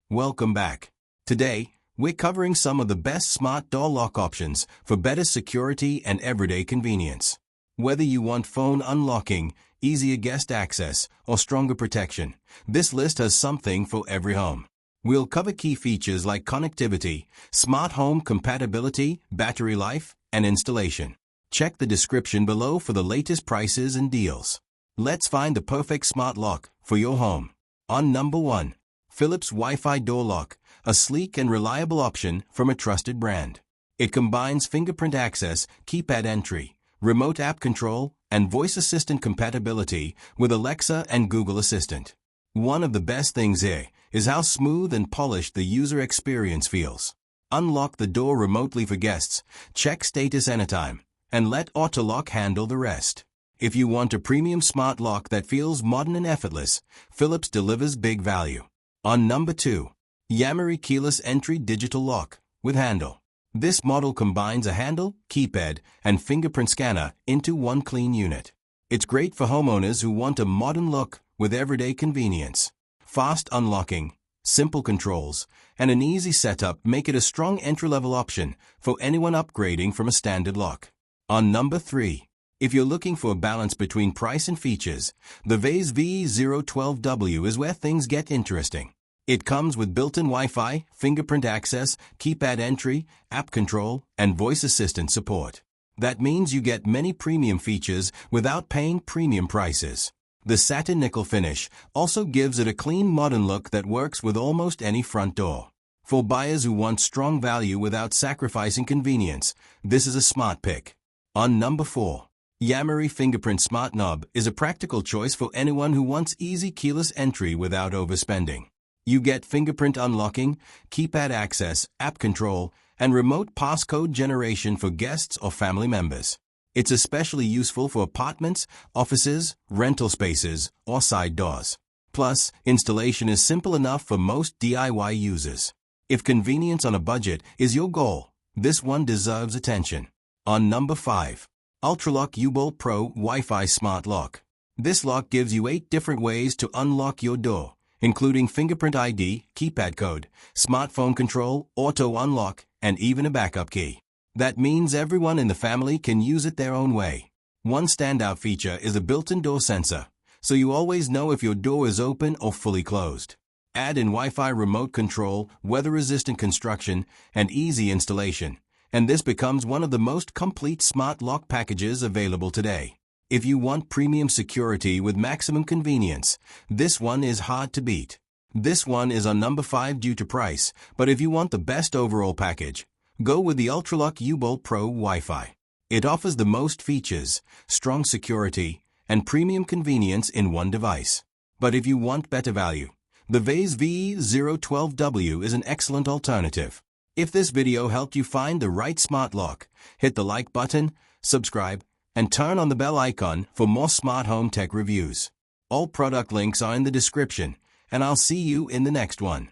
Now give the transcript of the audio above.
Welcome back. Today, we're covering some of the best smart door lock options for better security and everyday convenience. Whether you want phone unlocking, easier guest access, or stronger protection, this list has something for every home. We'll cover key features like connectivity, smart home compatibility, battery life, and installation. Check the description below for the latest prices and deals. Let's find the perfect smart lock for your home. On number 1. Philips Wi-Fi Door Lock, a sleek and reliable option from a trusted brand. It combines fingerprint access, keypad entry, remote app control, and voice assistant compatibility with Alexa and Google Assistant. One of the best things here is how smooth and polished the user experience feels. Unlock the door remotely for guests, check status anytime, and let ULTRALOQ handle the rest. If you want a premium smart lock that feels modern and effortless, Philips delivers big value. On number 2. YAMIRY Keyless Entry Digital Lock with Handle. This model combines a handle, keypad, and fingerprint scanner into one clean unit. It's great for homeowners who want a modern look with everyday convenience. Fast unlocking, simple controls, and an easy setup make it a strong entry-level option for anyone upgrading from a standard lock. On number 3. If you're looking for a balance between price and features, the VEISE VE012W is where things get interesting. It comes with built-in Wi-Fi, fingerprint access, keypad entry, app control, and voice assistant support. That means you get many premium features without paying premium prices. The satin nickel finish also gives it a clean modern look that works with almost any front door. For buyers who want strong value without sacrificing convenience, this is a smart pick. On number 4. YAMIRY Fingerprint Smart Knob is a practical choice for anyone who wants easy keyless entry without overspending. You get fingerprint unlocking, keypad access, app control, and remote passcode generation for guests or family members. It's especially useful for apartments, offices, rental spaces, or side doors. Plus, installation is simple enough for most DIY users. If convenience on a budget is your goal, this one deserves attention. On number 5. ULTRALOQ U-Bolt Pro Wi-Fi Smart Lock. This lock gives you 8 different ways to unlock your door, including fingerprint ID, keypad code, smartphone control, auto unlock, and even a backup key. That means everyone in the family can use it their own way. One standout feature is a built-in door sensor, so you always know if your door is open or fully closed. Add in Wi-Fi remote control, weather-resistant construction, and easy installation, and this becomes one of the most complete smart lock packages available today. If you want premium security with maximum convenience, this one is hard to beat. This one is on number 5 due to price, but if you want the best overall package, go with the ULTRALOQ U-Bolt Pro Wi-Fi. It offers the most features, strong security, and premium convenience in one device. But if you want better value, the VEISE VE012W is an excellent alternative. If this video helped you find the right smart lock, hit the like button, subscribe, and turn on the bell icon for more smart home tech reviews. All product links are in the description, and I'll see you in the next one.